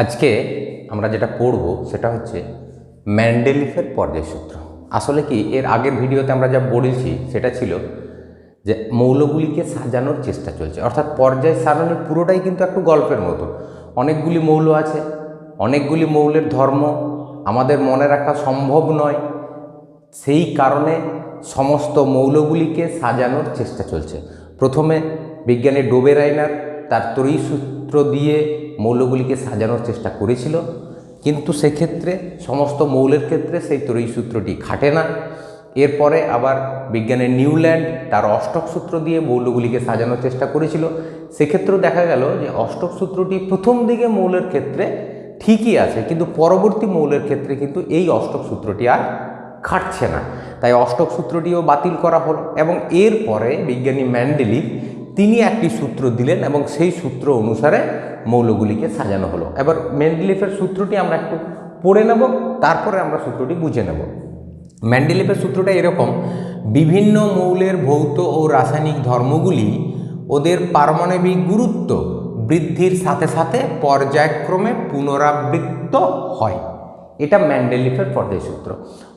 আজকে আমরা যেটা পড়ব সেটা হচ্ছে মেন্ডেলিফের পর্যায় সূত্র। আসলে কি এর আগের ভিডিওতে আমরা যা পড়েছি সেটা ছিল যে মৌলগুলিকে সাজানোর চেষ্টা চলছে, অর্থাৎ পর্যায় সারণী পুরোটাই কিন্তু একটু গল্পের মতো। অনেকগুলি মৌল আছে, অনেকগুলি মৌলের ধর্ম আমাদের মনে রাখা সম্ভব নয়, সেই কারণে সমস্ত মৌলগুলিকে সাজানোর চেষ্টা চলছে। প্রথমে বিজ্ঞানী ডোবেরাইনার তার ত্রয়ী সূত্র দিয়ে মৌলগুলিকে সাজানোর চেষ্টা করেছিল, কিন্তু সেক্ষেত্রে সমস্ত মৌলের ক্ষেত্রে সেই ত্রয়ী সূত্রটি খাটে না। এরপরে আবার বিজ্ঞানী নিউল্যান্ড তার অষ্টক সূত্র দিয়ে মৌলগুলিকে সাজানোর চেষ্টা করেছিল। সেক্ষেত্রেও দেখা গেল যে অষ্টক সূত্রটি প্রথম দিকে মৌলের ক্ষেত্রে ঠিকই আছে, কিন্তু পরবর্তী মৌলের ক্ষেত্রে কিন্তু এই অষ্টক সূত্রটি আর খাটছে না, তাই অষ্টক সূত্রটিও বাতিল করা হলো। এবং এরপরে বিজ্ঞানী মেন্ডেলিফ তিনি একটি সূত্র দিলেন এবং সেই সূত্র অনুসারে মৌলগুলিকে সাজানো হলো। এবার মেন্ডেলিফের সূত্রটি আমরা একটু পড়ে নেব, তারপরে আমরা সূত্রটি বুঝে নেব। মেন্ডেলিফের সূত্রটা এরকম: বিভিন্ন মৌলের ভৌত ও রাসায়নিক ধর্মগুলি ওদের পারমাণবিক গুরুত্ব বৃদ্ধির সাথে সাথে পর্যায়ক্রমে পুনরাবৃত্ত হয়। এটা মেন্ডেলিফের পর্যায় সূত্র।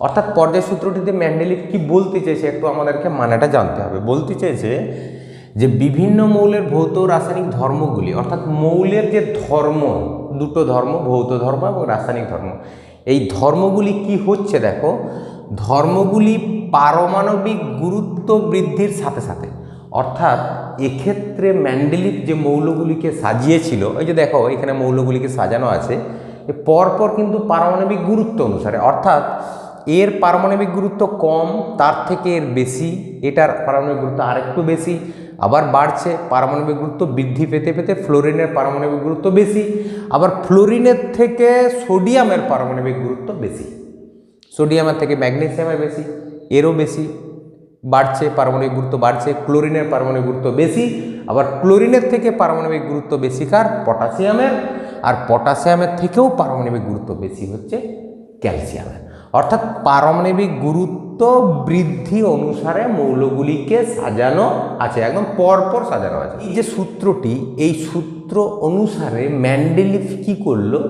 অর্থাৎ পর্যায় সূত্রটিতে মেন্ডেলিফ কি বলতে চেয়েছে একটু আমাদেরকে মানেটা জানতে হবে। বলতে চেয়েছে যে বিভিন্ন মৌলের ভৌত রাসায়নিক ধর্মগুলি, অর্থাৎ মৌলের যে ধর্ম, দুটো ধর্ম, ভৌত ধর্ম এবং রাসায়নিক ধর্ম, এই ধর্মগুলি কি হচ্ছে দেখো, ধর্মগুলি পারমাণবিক গুরুত্ব বৃদ্ধির সাথে সাথে, অর্থাৎ এক্ষেত্রে মেন্ডেলিফ যে মৌলগুলিকে সাজিয়েছিল, ওই যে দেখো এখানে মৌলগুলিকে সাজানো আছে পরপর কিন্তু পারমাণবিক গুরুত্ব অনুসারে, অর্থাৎ এর পারমাণবিক গুরুত্ব কম, তার থেকে এর বেশি, এটার পারমাণবিক গুরুত্ব আরেকটু বেশি, আবার বাড়ছে, পারমাণবিক গুরুত্ব বৃদ্ধি পেতে পেতে ফ্লোরিনের পারমাণবিক গুরুত্ব বেশি, আবার ফ্লোরিনের থেকে সোডিয়ামের পারমাণবিক গুরুত্ব বেশি, সোডিয়ামের থেকে ম্যাগনেসিয়ামের বেশি, এরও বেশি বাড়ছে, পারমাণবিক গুরুত্ব বাড়ছে, ক্লোরিনের পারমাণবিক গুরুত্ব বেশি, আবার ক্লোরিনের থেকে পারমাণবিক গুরুত্ব বেশি কার? পটাশিয়ামের, আর পটাশিয়ামের থেকেও পারমাণবিক গুরুত্ব বেশি হচ্ছে ক্যালসিয়ামের। অর্থাৎ পারমাণবিক গুরুত্ব বৃদ্ধি অনুসারে মৌলগুলিকে সাজানো আছে, একদম পরপর সাজানো আছে। এই যে সূত্রটি, এই সূত্র অনুসারে মেন্ডেলিফ কি করলো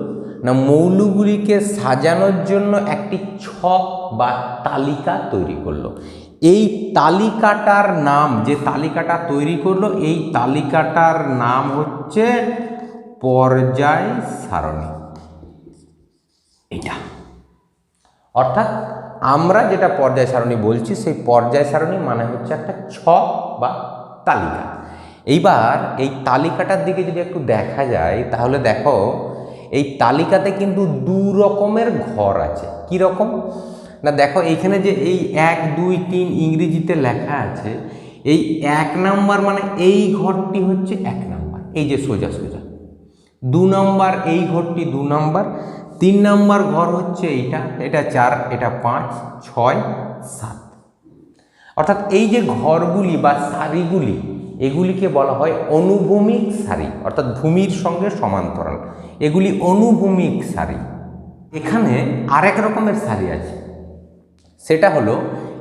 না, মৌলগুলিকে সাজানোর জন্য একটি ছক বা তালিকা তৈরি করলো। এই তালিকাটার নাম, যে তালিকাটা তৈরি করলো, এই তালিকাটার নাম হচ্ছে পর্যায় সারণী। এটা অর্থাৎ আমরা যেটা পর্যায় সারণী বলছি, সেই পর্যায় সারণী মানে হচ্ছে একটা ছক বা তালিকা। এইবার এই তালিকাটার দিকে যদি একটু দেখা যায়, তাহলে দেখো এই তালিকাতে কিন্তু দু রকমের ঘর আছে। কি রকম না, দেখো এইখানে যে এই 1 2 3 ইংরেজিতে লেখা আছে, এই 1 নাম্বার মানে এই ঘরটি হচ্ছে 1 নাম্বার, এই যে সোজা সোজা। 2 নাম্বার এই ঘরটি 2 নাম্বার, 3 নাম্বার ঘর হচ্ছে এইটা, এটা 4, এটা 5, 6, 7। অর্থাৎ এই যে ঘরগুলি বা সারিগুলি, এগুলিকে বলা হয় অনুভূমিক সারি, অর্থাৎ ভূমির সঙ্গে সমান্তরাল, এগুলি অনুভূমিক সারি। এখানে আরেক রকমের সারি আছে, সেটা হলো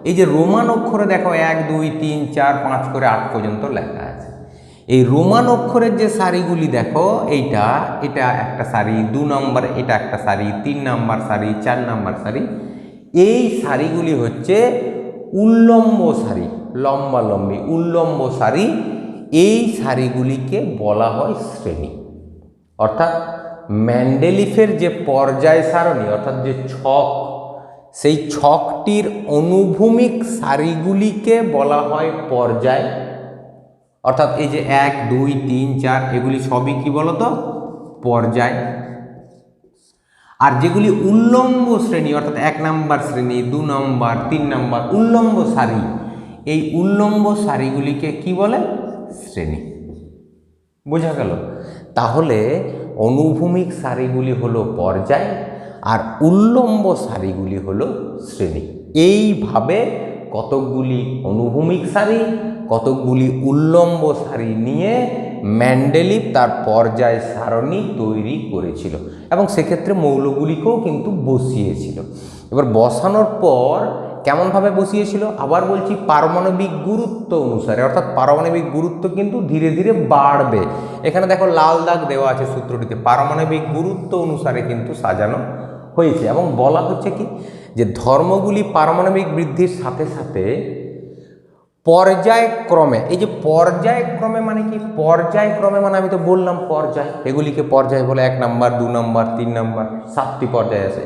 এই যে রোমান অক্ষরে দেখো 1 2 3 4 5 করে 8 পর্যন্ত লেখা আছে। এই রোমান অক্ষরের যে সারিগুলি দেখো, এটা একটা সারি, 2 নম্বর এটা একটা সারি, 3 নম্বর সারি, 4 নম্বর সারি। এই সারিগুলি হচ্ছে উল্লম্ব সারি, লম্বা লম্বি উল্লম্ব সারি। এই সারিগুলিকে বলা হয় শ্রেণী। অর্থাৎ মেন্ডেলিফের যে পর্যায় সারণী, অর্থাৎ যে ছক, সেই ছকটির অনুভূমিক সারিগুলিকে বলা হয় পর্যায়। অর্থাৎ এই যে 1 2 3 4 এগুলি সবই কি বলতো? পর্যায়। আর যেগুলি উল্লম্ব শ্রেণী, অর্থাৎ 1 নম্বর শ্রেণী, 2 নম্বর 3 নম্বর উল্লম্ব সারি, এই উল্লম্ব সারিগুলিকে কি বলে? শ্রেণী। বোঝা গেল? তাহলে অনুভূমিক সারিগুলি হলো পর্যায় আর উল্লম্ব সারিগুলি হলো শ্রেণী। এইভাবে কতকগুলি অনুভূমিক সারি, কতকগুলি উল্লম্ব সারি নিয়ে মেন্ডেলিফ তার পর্যায় সারণী তৈরি করেছিল এবং সেক্ষেত্রে মৌলগুলিকেও কিন্তু বসিয়েছিল। এবার বসানোর পর কেমনভাবে বসিয়েছিল? আবার বলছি পারমাণবিক গুরুত্ব অনুসারে, অর্থাৎ পারমাণবিক গুরুত্ব কিন্তু ধীরে ধীরে বাড়বে। এখানে দেখো লাল দাগ দেওয়া আছে সূত্রটিতে, পারমাণবিক গুরুত্ব অনুসারে কিন্তু সাজানো হয়েছে। এবং বলা হচ্ছে কি যে ধর্মগুলি পারমাণবিক বৃদ্ধির সাথে সাথে পর্যায়ক্রমে, এই যে পর্যায়ক্রমে মানে কি? পর্যায়ক্রমে মানে আমি তো বললাম পর্যায়, এগুলিকে পর্যায় বলে, 1 নম্বর 2 নম্বর 3 নম্বর 7টি পর্যায় আছে।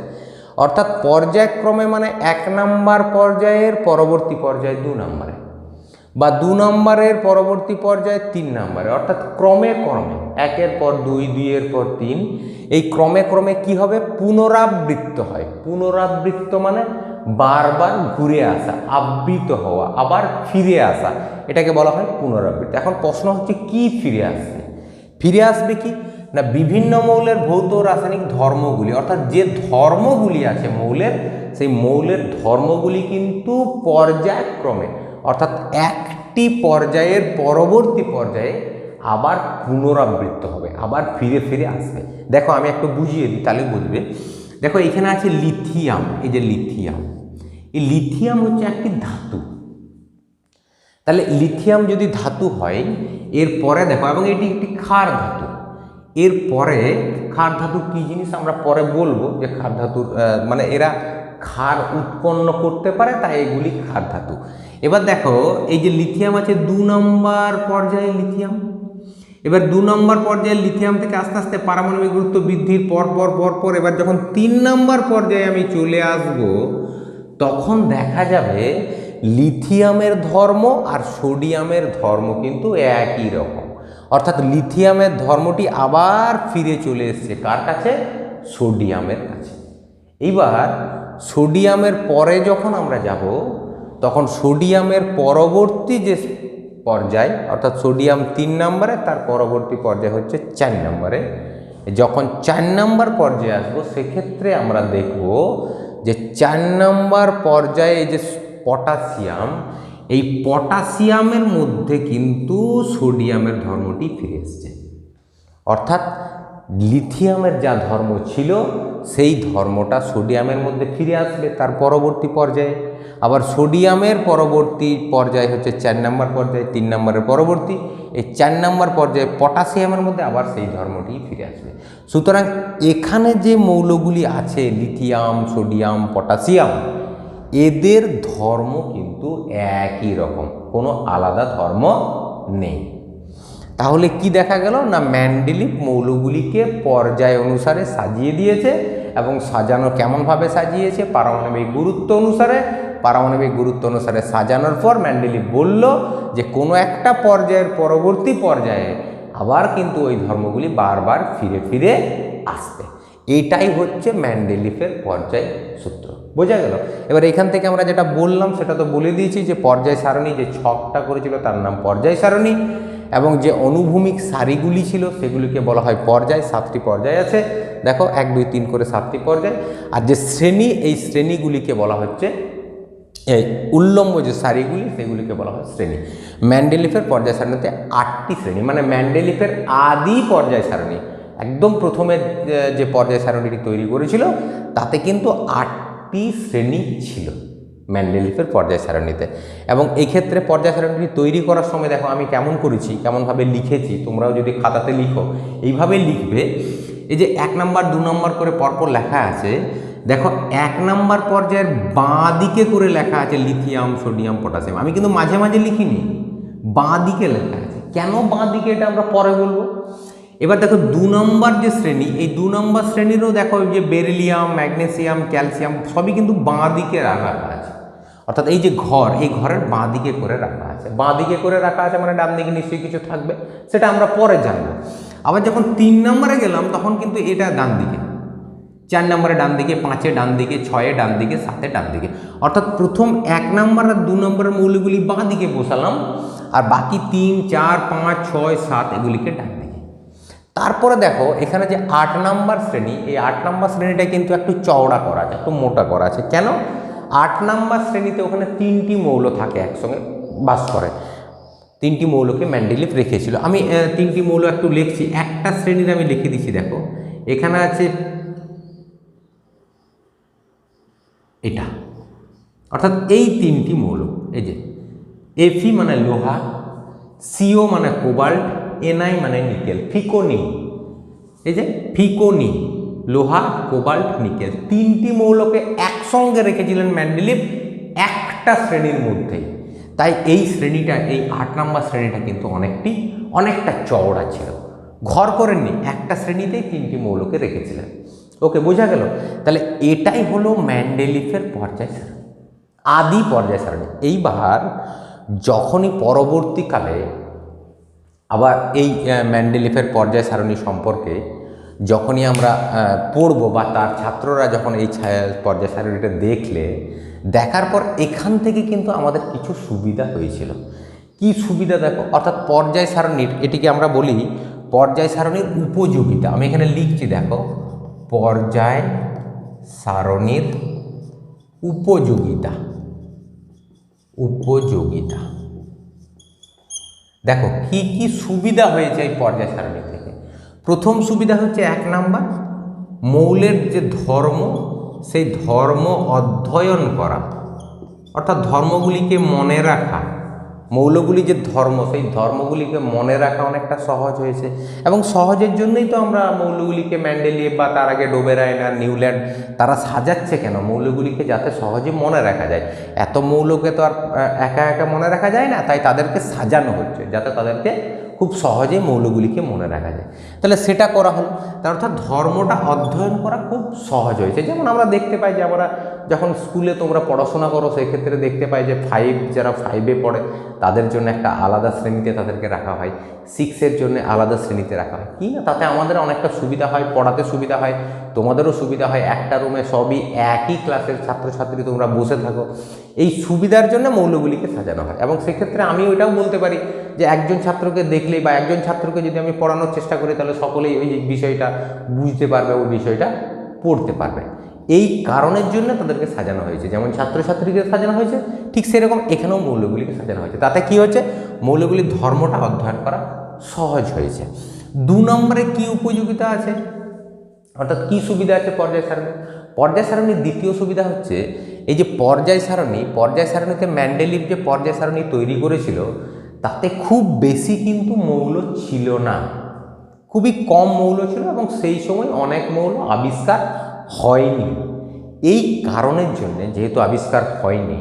অর্থাৎ পর্যায়ক্রমে মানে 1 নম্বর পর্যায়ের পরবর্তী পর্যায়ে 2 নম্বরে, বা 2 নম্বরের পরবর্তী পর্যায়ে 3 নম্বরে, অর্থাৎ ক্রমে ক্রমে 1-এর পর 2, 2-এর পর 3, এই ক্রমে ক্রমে কি হবে? পুনরাবৃত্ত হয়। পুনরাবৃত্ত মানে বারবার ঘুরে আসা, আবৃত হওয়া, আবার ফিরে আসা, এটাকে বলা হয় পুনরাবৃত্তি। এখন প্রশ্ন হচ্ছে কি ফিরে আসবে? ফিরে আসবে কি না, বিভিন্ন মৌলের ভৌত রাসায়নিক ধর্মগুলি, অর্থাৎ যে ধর্মগুলি আছে মৌলের, সেই মৌলের ধর্মগুলি কিন্তু পর্যায়ক্রমে, অর্থাৎ একটি পর্যায়ের পরবর্তী পর্যায়ে আবার পুনরাবৃত্ত হবে, আবার ফিরে ফিরে আসবে। দেখো আমি একটু বুঝিয়ে দিই, তাহলে বুঝবে। দেখো এখানে আছে লিথিয়াম, এই যে লিথিয়াম, এই লিথিয়াম হচ্ছে একটি ধাতু। তাহলে লিথিয়াম যদি ধাতু হয়, এরপরে দেখো, এবং এটি একটি ক্ষার ধাতু, এরপরে ক্ষার ধাতু কী জিনিস আমরা পরে বলবো, যে ক্ষার ধাতুর মানে এরা ক্ষার উৎপন্ন করতে পারে, তাই এগুলি ক্ষার ধাতু। এবার দেখো এই যে লিথিয়াম আছে 2 নম্বর পর্যায়ে লিথিয়াম, এবার 2 নম্বর পর্যায়ে লিথিয়াম থেকে আস্তে আস্তে পারমাণবিক গুরুত্ব বৃদ্ধির পর এবার যখন 3 নম্বর পর্যায়ে আমি চলে আসব, তখন দেখা যাবে লিথিয়ামের ধর্ম আর সোডিয়ামের ধর্ম কিন্তু একই রকম। অর্থাৎ লিথিয়ামের ধর্মটি আবার ফিরে চলে এসছে কার কাছে? সোডিয়ামের কাছে। এইবার সোডিয়ামের পরে যখন আমরা যাব, তখন সোডিয়ামের পরবর্তী যে পর্যায়, অর্থাৎ সোডিয়াম 3 নম্বরে, তার পরবর্তী পর্যায় হচ্ছে 4 নম্বরে। যখন 4 নম্বর পর্যায়ে আসবো, সেক্ষেত্রে আমরা দেখব যে 4 নম্বর পর্যায়ে যে পটাশিয়াম, এই পটাশিয়ামের মধ্যে কিন্তু সোডিয়ামের ধর্মটি ফিরে এসছে। অর্থাৎ লিথিয়ামের যা ধর্ম ছিল, সেই ধর্মটা সোডিয়ামের মধ্যে ফিরে আসবে তার পরবর্তী পর্যায়ে। আবার সোডিয়ামের পরবর্তী পর্যায় হচ্ছে 4 নম্বর পর্যায়ে, 3 নম্বরের পরবর্তী, এই 4 নম্বর পর্যায়ে পটাশিয়ামের মধ্যে আবার সেই ধর্মটি ফিরে আসবে। সুতরাং এখানে যে মৌলগুলি আছে, লিথিয়াম, সোডিয়াম, পটাশিয়াম, এদের ধর্ম কিন্তু একই রকম, কোনো আলাদা ধর্ম নেই। তাহলে কি দেখা গেল না, মেন্ডেলিভ মৌলগুলিকে পর্যায় অনুসারে সাজিয়ে দিয়েছে। এবং সাজানো কেমনভাবে সাজিয়েছে? পারমাণবিক গুরুত্ব অনুসারে। পারমাণবিক গুরুত্ব অনুসারে সাজানোর পর মেন্ডেলিভ বলল যে কোনো একটা পর্যায়ের পরবর্তী পর্যায়ে আবার কিন্তু ওই ধর্মগুলি বারবার ফিরে ফিরে আসবে। এইটাই হচ্ছে মেন্ডেলিভের পর্যায় সূত্র। বোঝা গেল? এবার এখান থেকে আমরা যেটা বললাম সেটা তো বলে দিয়েছি, যে পর্যায় সারণী যে ছকটা করেছিল তার নাম পর্যায় সারণী, এবং যে অনুভূমিক সারিগুলি ছিল সেগুলিকে বলা হয় পর্যায়। 7টি পর্যায় আছে, দেখো 1 2 3 করে 7টি পর্যায়। আর যে শ্রেণী, এই শ্রেণীগুলিকে বলা হচ্ছে, এই উল্লম্ব যে সারিগুলি সেগুলিকে বলা হয় শ্রেণী। মেন্ডেলিভের পর্যায় সারণীতে 8টি শ্রেণী, মানে মেন্ডেলিভের আদি পর্যায় সারণী, একদম প্রথমে যে পর্যায় সারণীটি তৈরি করেছিল তাতে কিন্তু 8টি শ্রেণী ছিল মেন্ডেলিভের পর্যায় সারণীতে। এবং এই ক্ষেত্রে পর্যায় সারণীটি তৈরি করার সময় দেখো আমি কেমন করেছি, কেমনভাবে লিখেছি, তোমরাও যদি খাতাতে লিখো এইভাবে লিখবে। এই যে 1 নম্বর 2 নম্বর করে পরপর লেখা আছে, দেখো 1 নম্বর পর্যায়ের বাঁ দিকে করে লেখা আছে লিথিয়াম, সোডিয়াম, পটাশিয়াম। আমি কিন্তু মাঝে মাঝে লিখিনি, বাঁ দিকে লেখা আছে। কেন বাঁ দিকে এটা আমরা পরে বলবো। এবার দেখো 2 নম্বর যে শ্রেণী, এই 2 নম্বর শ্রেণীরও দেখো যে বেরিলিয়াম, ম্যাগনেসিয়াম, ক্যালসিয়াম সবই কিন্তু বাঁ দিকে রাখা আছে। অর্থাৎ এই যে ঘর, এই ঘরের বাঁ দিকে করে রাখা আছে। বাঁ দিকে করে রাখা আছে মানে ডান দিকে নিশ্চয়ই কিছু থাকবে, সেটা আমরা পরে জানবো। আবার যখন 3 নম্বরে গেলাম তখন কিন্তু এটা ডান দিকে, 4 নম্বরে ডান দিকে, 5-এ ডান দিকে, 6-এ ডান দিকে, 7-এ ডান দিকে। অর্থাৎ প্রথম 1 নম্বর আর 2 নম্বরের মৌলগুলি বাঁ দিকে বসালাম, আর বাকি 3, 4, 5, 6, 7 এগুলিকে ডান দিকে। তারপরে দেখো এখানে যে 8 নম্বর শ্রেণী, এই 8 নম্বর শ্রেণীটা কিন্তু একটু চওড়া করা আছে, একটু মোটা করা আছে। কেন? 8 নম্বর শ্রেণীতে ওখানে 3টি মৌল থাকে, একসঙ্গে বাস করে। 3টি মৌলকে মেন্ডেলিভ রেখেছিল। আমি 3টি মৌল একটু লিখছি, একটা শ্রেণীর আমি লিখে দিচ্ছি। দেখো এখানে আছে এটা, অর্থাৎ এই তিনটি মৌল, এই যে Fe মানে লোহা, CO মানে কোবাল্ট, Ni মানে নিকেল, ফিকোনি, এই যে ফিকোনি, লোহা, কোবাল্ট, নিকেল, তিনটি মৌলকে একসঙ্গে রেখেছিলেন মেন্ডেলিভ একটা শ্রেণীর মধ্যে। তাই এই শ্রেণীটা, এই 8 নম্বর শ্রেণীটা কিন্তু অনেকটা চওড়া ছিল। ঘর করেননি, একটা শ্রেণীতেই তিনটি মৌলকে রেখেছিলেন। ওকে, বোঝা গেল? তাহলে এটাই হলো মেন্ডেলিভের পর্যায় সারণী, আদি পর্যায় সারণী। এইবার যখনই পরবর্তীকালে আবার এই মেন্ডেলিভের পর্যায় সারণী সম্পর্কে যখনই আমরা পড়ব বা তার ছাত্ররা যখন এই পর্যায় সারণীটা দেখার পর এখান থেকে কিন্তু আমাদের কিছু সুবিধা হয়েছিল। কি সুবিধা দেখো, অর্থাৎ পর্যায় সারণীর, এটিকে আমরা বলি পর্যায় সারণীর উপযোগিতা। আমি এখানে লিখছি, দেখো, পর্যায় সারণীর উপযোগিতা। দেখো কি কি সুবিধা হয়েছে এই পর্যায় সারণী থেকে। প্রথম সুবিধা হচ্ছে 1 নাম্বার, মৌলের যে ধর্ম, সেই ধর্ম অধ্যয়ন করা, অর্থাৎ ধর্মগুলিকে মনে রাখা, মৌলগুলি যে ধর্ম, সেই ধর্মগুলিকে মনে রাখা অনেকটা সহজ হয়েছে। এবং সহজের জন্যই তো আমরা মৌলগুলিকে মেন্ডেলিভ বা তার আগে ডোবেরাইনার, নিউল্যান্ড তারা সাজাচ্ছে কেন, মৌলগুলিকে যাতে সহজে মনে রাখা যায়। এত মৌলকে তো আর একা একা মনে রাখা যায় না, তাই তাদেরকে সাজানো হচ্ছে যাতে তাদেরকে খুব সহজেই মৌলগুলিকে মনে রাখা যায়। তাহলে সেটা করা হলো, তার অর্থাৎ ধর্মটা অধ্যয়ন করা খুব সহজ হয়েছে। যেমন আমরা দেখতে পাই যে আমরা যখন স্কুলে তোমরা পড়াশোনা করো, সেক্ষেত্রে দেখতে পাই যে যারা 5-এ পড়ে তাদের জন্য একটা আলাদা শ্রেণীতে তাদেরকে রাখা হয়, 6-এর জন্য আলাদা শ্রেণীতে রাখা হয়। কি না, তাতে আমাদের অনেকটা সুবিধা হয়, পড়াতে সুবিধা হয়, তোমাদেরও সুবিধা হয়। একটা রুমে সবই একই ক্লাসের ছাত্রছাত্রী তোমরা বসে থাকো, এই সুবিধার জন্য মৌলগুলিকে সাজানো হয়। এবং সেক্ষেত্রে আমি ওইটাও বলতে পারি যে একজন ছাত্রকে দেখলেই বা একজন ছাত্রকে যদি আমি পড়ানোর চেষ্টা করি, তাহলে সকলেই ওই বিষয়টা বুঝতে পারবে, ওই বিষয়টা পড়তে পারবে। এই কারণের জন্য তাদেরকে সাজানো হয়েছে। যেমন ছাত্রছাত্রীকে সাজানো হয়েছে, ঠিক সেরকম এখানেও মৌলগুলিকে সাজানো হয়েছে। তাতে কি হচ্ছে, মৌলগুলির ধর্মটা অধ্যয়ন করা সহজ হয়েছে। 2 নম্বরে কি উপযোগিতা আছে, অর্থাৎ কি সুবিধা আছে পর্যায় সারণীর দ্বিতীয় সুবিধা হচ্ছে এই যে পর্যায় সারণীতে মেন্ডেলিভ যে পর্যায় সারণী তৈরি করেছিল, তাতে খুব বেশি কিন্তু মৌল ছিল না, খুবই কম মৌল ছিল এবং সেই সময় অনেক মৌল আবিষ্কার হয়নি। এই কারণের জন্য, যেহেতু আবিষ্কার হয়নি,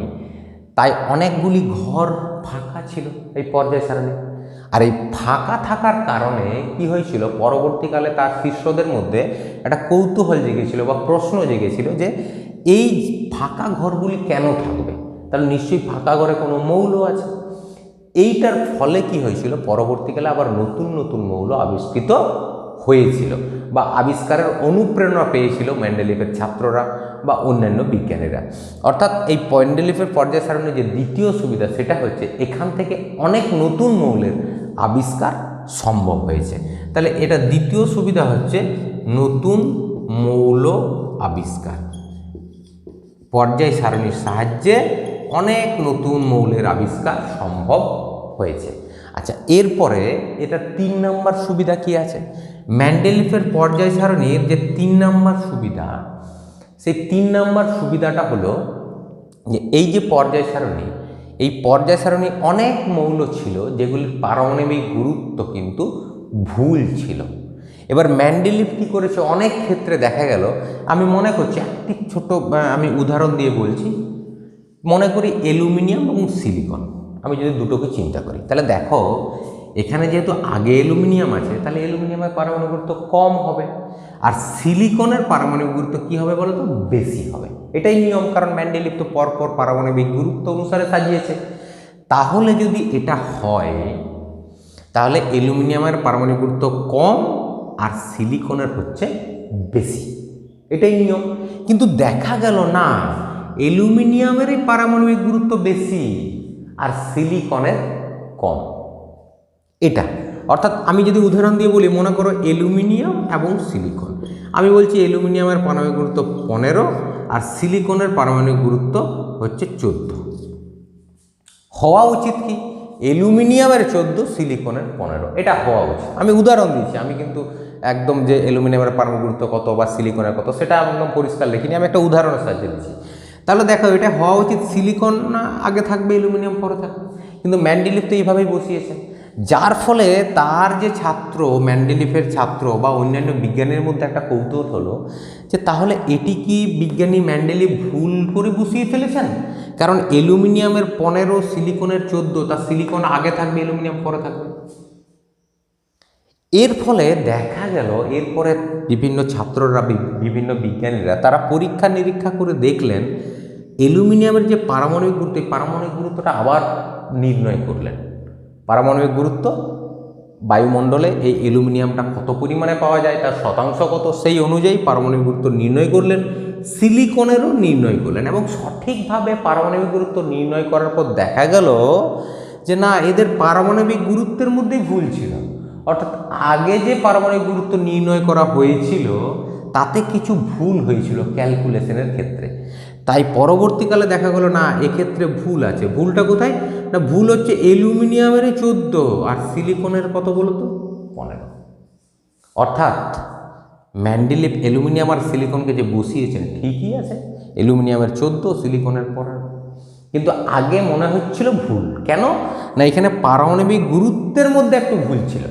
তাই অনেকগুলি ঘর ফাঁকা ছিল এই পর্যায় সারণী। আর এই ফাঁকা থাকার কারণে কি হয়েছিল, পরবর্তীকালে তার শিষ্যদের মধ্যে একটা কৌতূহল জেগেছিল বা প্রশ্ন জেগেছিল যে এই ফাঁকা ঘরগুলি কেন থাকবে, তাহলে নিশ্চয়ই ফাঁকা ঘরে কোনো মৌল আছে। এইটার ফলে কি হয়েছিল, পরবর্তীকালে আবার নতুন নতুন মৌল আবিষ্কৃত হয়েছিল বা আবিষ্কারের অনুপ্রেরণা পেয়েছিল মেন্ডেলিভের ছাত্ররা বা অন্যান্য বিজ্ঞানীরা। অর্থাৎ এই মেন্ডেলিভের পর্যায় সারণীর যে দ্বিতীয় সুবিধা, সেটা হচ্ছে এখান থেকে অনেক নতুন মৌলের আবিষ্কার সম্ভব হয়েছে। তাহলে এটা দ্বিতীয় সুবিধা হচ্ছে নতুন মৌল আবিষ্কার। পর্যায় সারণীর সাহায্যে অনেক নতুন মৌলের আবিষ্কার সম্ভব হয়েছে। আচ্ছা, এরপরে এটা 3 নম্বর সুবিধা কি আছে, মেন্ডেলিভের পর্যায় সারণীর যে 3 নম্বর সুবিধা, সেই 3 নম্বর সুবিধাটা হলো যে এই যে পর্যায় সারণী, এই পর্যায় সারণী অনেক মৌল ছিল যেগুলির পারমাণবিক গুরুত্ব কিন্তু ভুল ছিল। এবার মেন্ডেলিভ কী করেছে, অনেক ক্ষেত্রে দেখা গেল, আমি মনে করছি একটি ছোট আমি উদাহরণ দিয়ে বলছি, মনে করি অ্যালুমিনিয়াম এবং সিলিকন, আমি যদি দুটোকে চিন্তা করি, তাহলে দেখো এখানে যেহেতু আগে অ্যালুমিনিয়াম আছে, তাহলে অ্যালুমিনিয়ামের পারমাণবিক গুরুত্ব কম হবে, আর সিলিকনের পারমাণবিক গুরুত্ব কী হবে বলো তো, বেশি হবে। এটাই নিয়ম, কারণ মেন্ডেলিভ তো পরপর পারমাণবিক গুরুত্ব অনুসারে সাজিয়েছে। তাহলে যদি এটা হয়, তাহলে অ্যালুমিনিয়ামের পারমাণবিক গুরুত্ব কম আর সিলিকনের হচ্ছে বেশি, এটাই নিয়ম। কিন্তু দেখা গেল না, অ্যালুমিনিয়ামেরই পারমাণবিক গুরুত্ব বেশি আর সিলিকনের কম। এটা অর্থাৎ আমি যদি উদাহরণ দিয়ে বলি, মনে করো অ্যালুমিনিয়াম এবং সিলিকন, আমি বলছি অ্যালুমিনিয়ামের পারমাণবিক গুরুত্ব 15 আর সিলিকনের পারমাণবিক গুরুত্ব হচ্ছে 14। হওয়া উচিত কি, অ্যালুমিনিয়ামের 14, সিলিকনের 15, এটা হওয়া উচিত। আমি উদাহরণ দিচ্ছি, আমি কিন্তু একদম যে অ্যালুমিনিয়ামের পারমাণবিক গুরুত্ব কত বা সিলিকনের কত সেটা একদম পরিষ্কার লিখিনি, আমি একটা উদাহরণের সাহায্যে দিচ্ছি। তাহলে দেখো এটা হওয়া উচিত সিলিকন না আগে থাকবে, অ্যালুমিনিয়াম পরে থাকবে, কিন্তু মেন্ডেলিফ তো এইভাবেই বসিয়েছে, যার ফলে তার যে ছাত্র, মেন্ডেলিফের ছাত্র বা অন্যান্য বিজ্ঞানীর মধ্যে একটা কৌতূহল হলো যে তাহলে এটি কি বিজ্ঞানী মেন্ডেলিফ ভুল করে বসিয়ে ফেলেছেন? কারণ অ্যালুমিনিয়ামের 15, সিলিকনের 14, তার সিলিকন আগে থাকবে, অ্যালুমিনিয়াম পরে থাকবে। এর ফলে দেখা গেল এরপরে বিভিন্ন ছাত্ররা, বিভিন্ন বিজ্ঞানীরা তারা পরীক্ষা নিরীক্ষা করে দেখলেন অ্যালুমিনিয়ামের যে পারমাণবিক গুরুত্ব, এই পারমাণবিক গুরুত্বটা আবার নির্ণয় করলেন। পারমাণবিক গুরুত্ব বায়ুমণ্ডলে এই অ্যালুমিনিয়ামটা কত পরিমাণে পাওয়া যায়, তার শতাংশ কত, সেই অনুযায়ী পারমাণবিক গুরুত্ব নির্ণয় করলেন, সিলিকনেরও নির্ণয় করলেন। এবং সঠিকভাবে পারমাণবিক গুরুত্ব নির্ণয় করার পর দেখা গেল যে না, এদের পারমাণবিক গুরুত্বের মধ্যেই ভুল ছিল। অর্থাৎ আগে যে পারমাণবিক গুরুত্ব নির্ণয় করা হয়েছিল তাতে কিছু ভুল হয়েছিল ক্যালকুলেশনের ক্ষেত্রে। তাই পরবর্তীকালে দেখা গেল না, এক্ষেত্রে ভুল আছে। ভুলটা কোথায়? না, ভুল হচ্ছে অ্যালুমিনিয়ামেরই 14 আর সিলিকনের কত বলো তো, 15। অর্থাৎ মেন্ডেলিফ অ্যালুমিনিয়াম আর সিলিকনকে যে বসিয়েছেন ঠিকই আছে, অ্যালুমিনিয়ামের 14, সিলিকনের 15। কিন্তু আগে মনে হচ্ছিল ভুল। কেন না, এখানে পারমাণবিক গুরুত্বের মধ্যে একটু ভুল ছিল।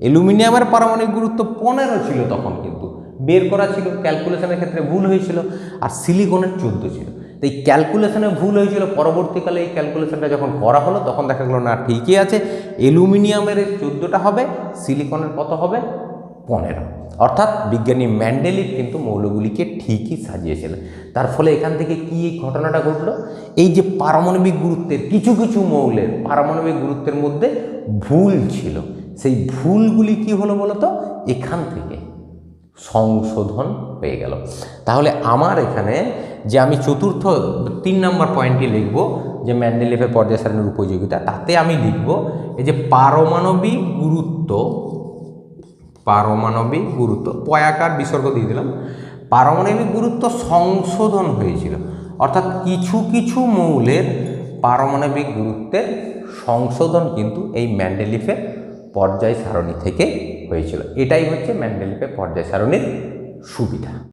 অ্যালুমিনিয়ামের পারমাণবিক গুরুত্ব 15 ছিল তখন, কিন্তু বের করা ছিল, ক্যালকুলেশনের ক্ষেত্রে ভুল হয়েছিল, আর সিলিকনের 14 ছিল। তো এই ক্যালকুলেশনে ভুল হয়েছিল। পরবর্তীকালে এই ক্যালকুলেশনটা যখন করা হলো তখন দেখা গেলো না, ঠিকই আছে, অ্যালুমিনিয়ামের 14টা হবে, সিলিকনের কত হবে, 15। অর্থাৎ বিজ্ঞানী মেন্ডেলিফ কিন্তু মৌলগুলিকে ঠিকই সাজিয়েছিলেন। তার ফলে এখান থেকে কি ঘটনাটা ঘটলো, এই যে পারমাণবিক গুরুত্বের কিছু কিছু মৌলের পারমাণবিক গুরুত্বের মধ্যে ভুল ছিল, সেই ভুলগুলি কি হলো বলতো, এখান থেকে সংশোধন হয়ে গেল। তাহলে আমার এখানে যে আমি চতুর্থ 3 নম্বর পয়েন্টটি লিখব যে মেন্ডেলিফের পর্যায় সারণীর উপযোগিতা, তাতে আমি লিখব এই যে পারমাণবিক গুরুত্ব পয়াকার বিসর্গ দিয়ে দিলাম, পারমাণবিক গুরুত্ব সংশোধন হয়েছিল। অর্থাৎ কিছু কিছু মৌলের পারমাণবিক গুরুত্বের সংশোধন কিন্তু এই মেন্ডেলিফের পর্যায় সারণী থেকে হয়েছিল। এটাই হচ্ছে মেন্ডেলিফের পর্যায় সারণীর সুবিধা।